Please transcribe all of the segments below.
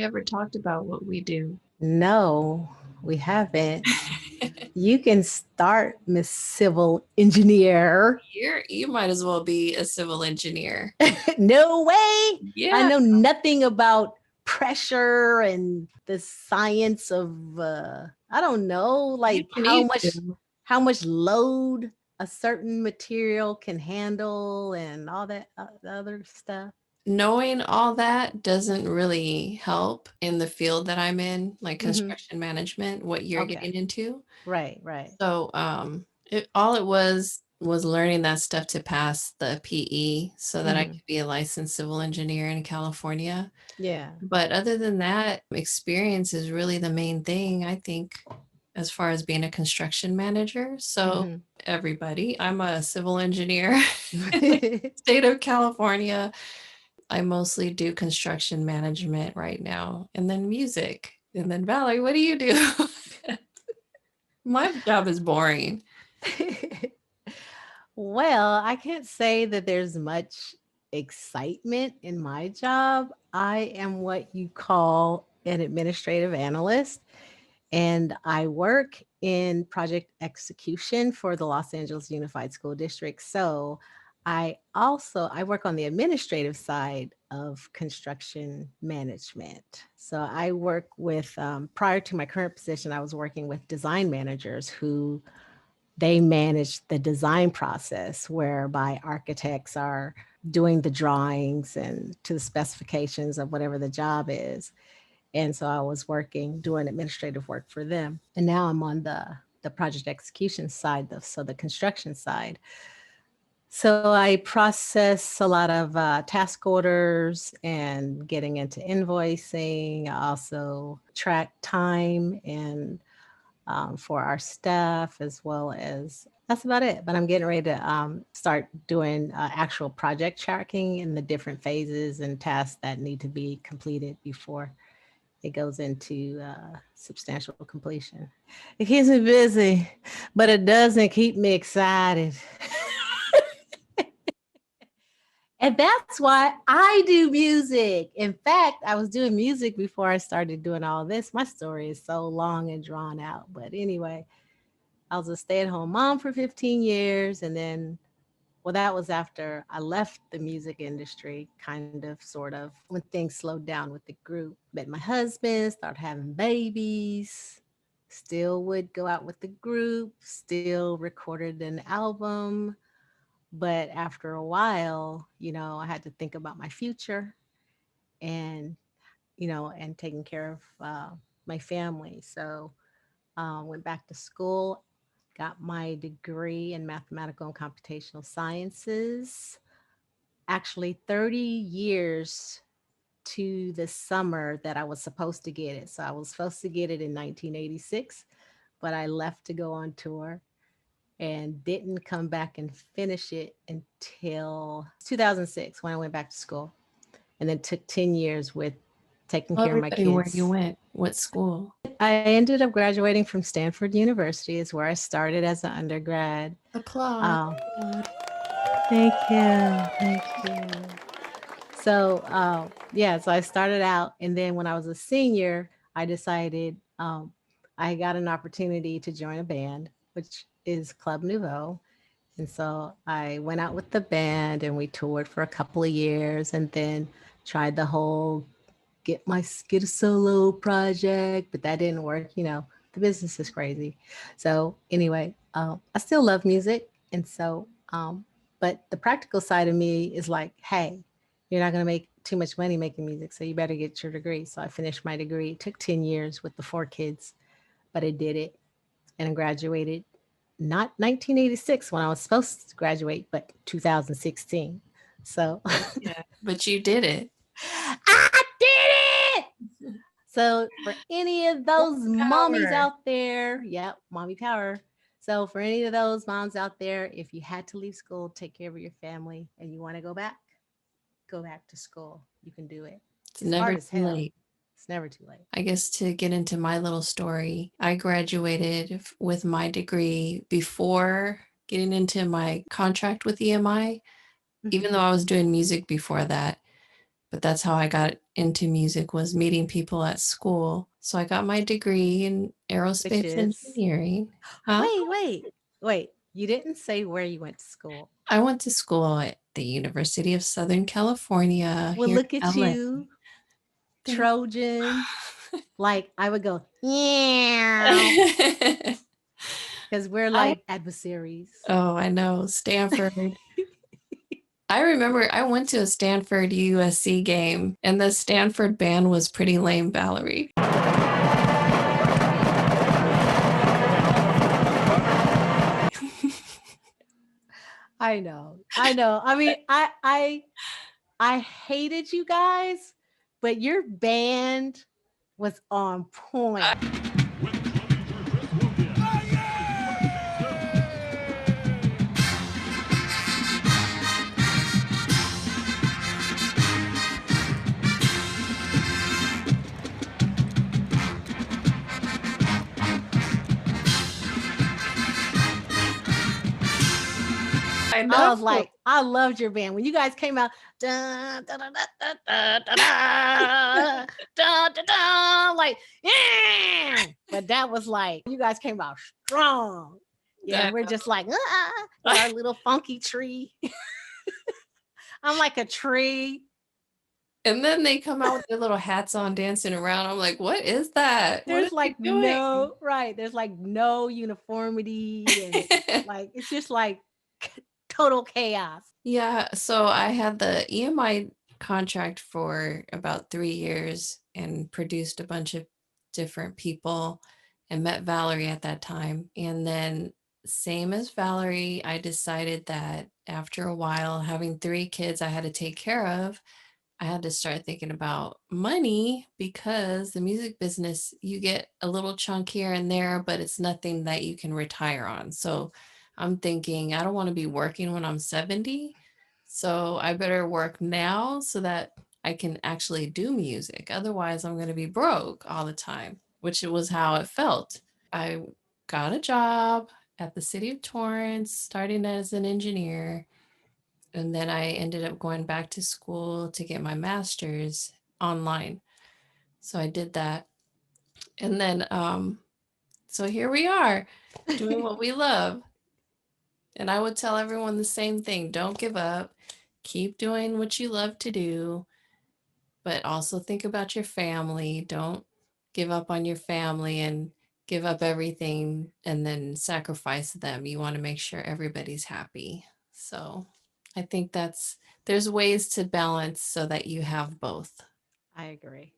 ever talked about what we do. No, we haven't. You can start, Miss Civil Engineer. You might as well be a civil engineer. No way. I Yeah. know nothing about pressure and the science of I don't know, You like don't need to. how much load a certain material can handle and all that other stuff. Knowing all that doesn't really help in the field that I'm in, like Mhm. construction management, what you're Okay. getting into. Right, right. So, all it was learning that stuff to pass the PE so that I Mhm. could be a licensed civil engineer in California. Yeah. But other than that, experience is really the main thing, I think, as far as being a construction manager. So, Mhm. everybody, I'm a civil engineer in the state of California. I mostly do construction management right now, and then music. And then Valerie, what do you do? My job is boring. Well, I can't say that there's much excitement in my job. I am what you call an administrative analyst, and I work in project execution for the Los Angeles Unified School District. So I work on the administrative side of construction management. So I work with prior to my current position, I was working with design managers who they manage the design process whereby architects are doing the drawings and to the specifications of whatever the job is. And so I was working, doing administrative work for them. And now I'm on the project execution side, so the construction side. So I process a lot of task orders and getting into invoicing. I also track time and for our staff, as well as that's about it. But I'm getting ready to start doing actual project tracking in the different phases and tasks that need to be completed before it goes into substantial completion. It keeps me busy, but it doesn't keep me excited. And that's why I do music. In fact, I was doing music before I started doing all this. My story is so long and drawn out. But anyway, I was a stay at home mom for 15 years. And then, well, that was after I left the music industry, kind of, sort of, when things slowed down with the group. Met my husband, started having babies, still would go out with the group, still recorded an album. But after a while, I had to think about my future and, and taking care of my family. So went back to school, got my degree in mathematical and computational sciences. Actually, 30 years to the summer that I was supposed to get it. So I was supposed to get it in 1986, but I left to go on tour and didn't come back and finish it until 2006 when I went back to school. And then took 10 years with taking Tell care of my everybody where you kids. went, what school. I ended up graduating from Stanford University, is where I started as an undergrad. Applause. Um, Thank you. Thank you. So, yeah, so I started out, and then when I was a senior, I decided I got an opportunity to join a band, which is Club Nouveau. And so I went out with the band and we toured for a couple of years and then tried the whole get a solo project, but that didn't work. The business is crazy. So anyway, I still love music. And so, but the practical side of me is like, hey, you're not going to make too much money making music. So you better get your degree. So I finished my degree. It took 10 years with the 4 kids, but I did it and I graduated not 1986 when I was supposed to graduate, but 2016. So Yeah, but you did it. I did it. So for any of those mommies Power. out there, yep, mommy power. So for any of those moms out there, if you had to leave school, take care of your family, and you want to go back to school. You can do it. It's It's never hard as too hell. late. It's never too late. I guess to get into my little story, I graduated with my degree before getting into my contract with EMI, Mm-hmm. even though I was doing music before that. but that's how I got into music, was meeting people at school. So I got my degree in Which aerospace is engineering. Huh? wait. You didn't say where you went to school. I went to school at the University of Southern California Well, here look in at LA. you, Thank Trojan. Like I would go, yeah, because we're I like adversaries. Oh, I know, Stanford. I remember I went to a Stanford USC game, and the Stanford band was pretty lame, Valerie. I know. I know. I mean, I hated you guys, but your band was on point. I I know. was like, I loved your band when you guys came out. Da, da, da, da, da, da, da, da, da, da, like, yeah. But that was like, you guys came out strong. Yeah, I and we're just like, with our little funky tree. I'm like a tree. And then they come out with their little hats on dancing around. I'm like, "What is that? What are There's they like doing?" there's like no uniformity, and like it's just like total chaos. Yeah, so I had the EMI contract for about 3 years and produced a bunch of different people and met Valerie at that time. And then same as Valerie, I decided that after a while, having 3 kids I had to take care of, I had to start thinking about money, because the music business, you get a little chunk here and there, but it's nothing that you can retire on. So I'm thinking I don't want to be working when I'm 70. So I better work now so that I can actually do music. Otherwise, I'm going to be broke all the time, which it was how it felt. I got a job at the city of Torrance, starting as an engineer, and then I ended up going back to school to get my master's online. So I did that. And then, so here we are doing what we love. And I would tell everyone the same thing: don't give up, keep doing what you love to do, but also think about your family. Don't give up on your family and give up everything and then sacrifice them. You want to make sure everybody's happy. So I think there's ways to balance so that you have both. I agree.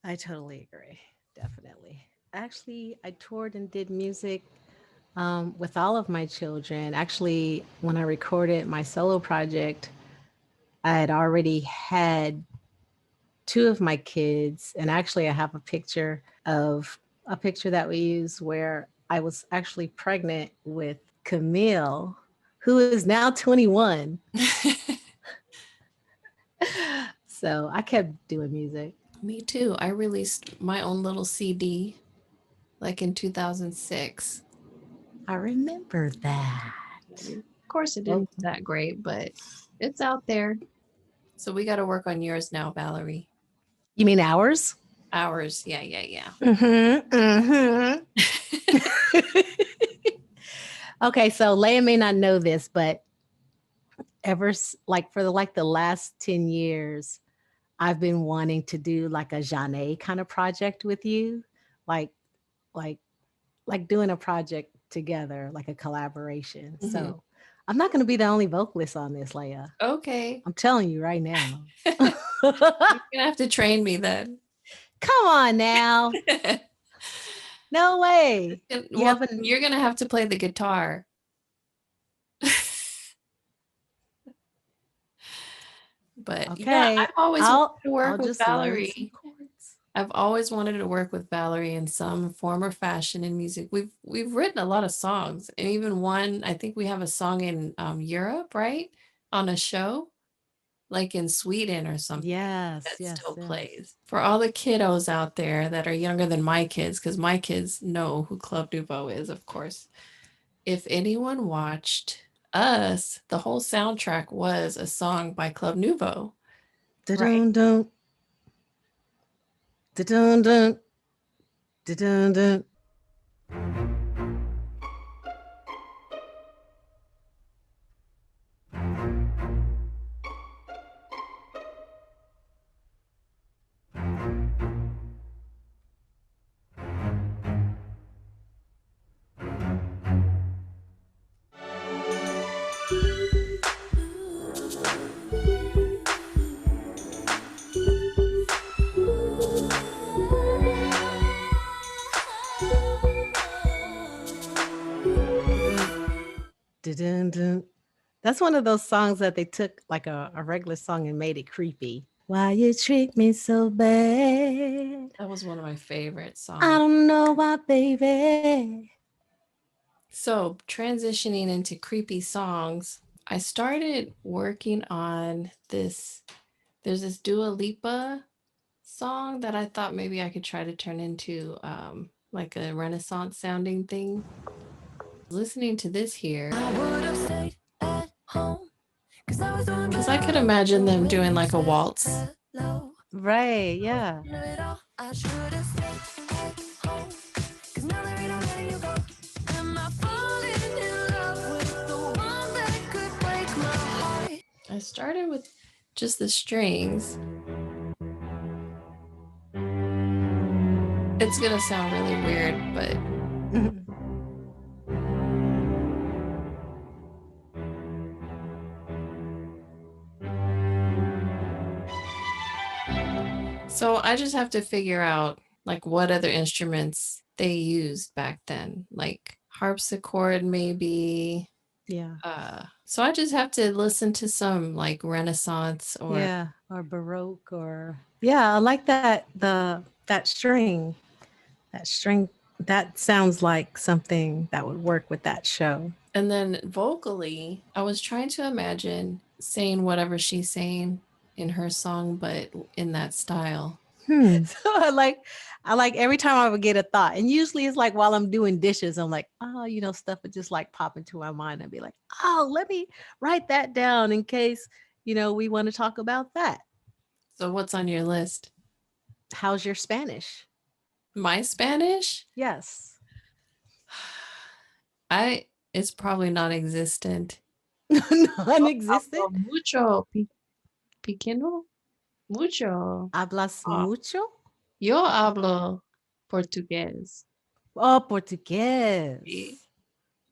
I totally agree. Definitely. Actually, I toured and did music with all of my children. Actually, when I recorded my solo project, I had already had two of my kids, and actually, I have a picture that we use where I was actually pregnant with Camille, who is now 21. So I kept doing music. Me too. I released my own little CD like in 2006. I remember that. Of course, it Well, didn't do that great, but it's out there. So we got to work on yours now, Valerie. you mean ours? Ours. Yeah, yeah, yeah. Okay, so Leia may not know this, but like for the last 10 years, I've been wanting to do like a Jeanne kind of project with you, like like like doing a project together, like a collaboration. Mhm. So I'm not going to be the only vocalist on this, Leia. Okay. I'm telling you right now. You're gonna have to train me then. Come on now. No way. You Well, haven't. you're gonna have to play the guitar. But yeah, Okay. I've always wanted to I'll work with just learn some Valerie. chords. I've always wanted to work with Valerie in some form or fashion in music. We've written a lot of songs, and even one, I think we have a song in Europe, right? On a show, like in Sweden or something, Yes, that yes, still yes. plays. For all the kiddos out there that are younger than my kids, because my kids know who Club Nouveau is, of course. If anyone watched Us, the whole soundtrack was a song by Club Nouveau. Right. Da-dun-dun, da-dun-dun, da-dun-dun. Dun-dun-dun. That's one of those songs that they took like a regular song and made it creepy. Why you treat me so bad? That was one of my favorite I songs. don't know why, baby. So, transitioning into creepy songs, I started working on this. There's this Dua Lipa song that I thought maybe I could try to turn into like a Renaissance sounding thing. Listening to this here, because I could imagine them doing like a waltz. Right, yeah. I started with just the strings. It's gonna sound really weird, but so I just have to figure out like what other instruments they used back then, like harpsichord maybe. Yeah. So I just have to listen to some like Renaissance or Yeah, or Baroque or yeah, I like that string. That string that sounds like something that would work with that show. and then vocally, I was trying to imagine saying whatever she's saying in her song, but in that style. So I like every time I would get a thought, and usually it's like while I'm doing dishes, I'm like, oh, stuff would just like pop into my mind. I'd be like, oh, let me write that down in case we want to talk about that. So what's on your list? How's your Spanish? My Spanish? Yes. It's probably non-existent. Non-existent. Hablo mucho pequeño, mucho. Hablas Ah, mucho? yo hablo portugués. Oh, Y, portugués. y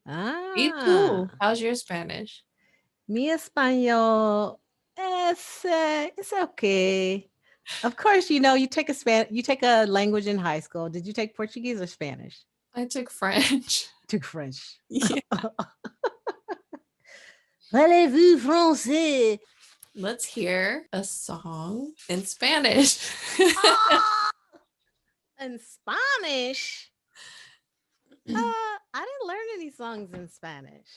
Ah, tú? How's your Spanish? mi español it's okay. Of course, you take a language in high school. Did you take Portuguese or Spanish? I took French. Took French. Yeah. Parlez-vous français? Let's hear a song in Spanish. Ah, in Spanish? I didn't learn any songs in Spanish.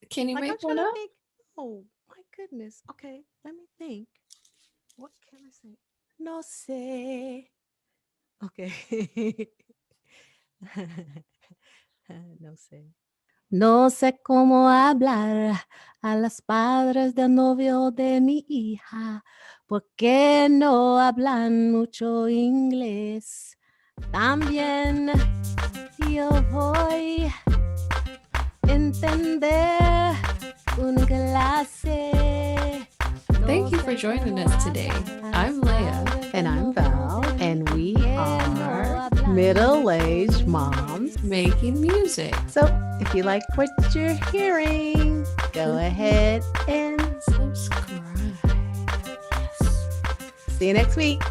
Can you Like I'm make trying one to up? think. Oh my goodness. Okay, let me think. What can I say? No sé. Okay. No sé. No sé cómo hablar a las padres del novio de mi hija, porque no hablan mucho inglés. También yo voy a entender una clase. Thank you for joining us today. I'm Lea. And I'm Val, and we are middle-aged moms Making music. So if you like what you're hearing, go ahead and Subscribe. see you next week.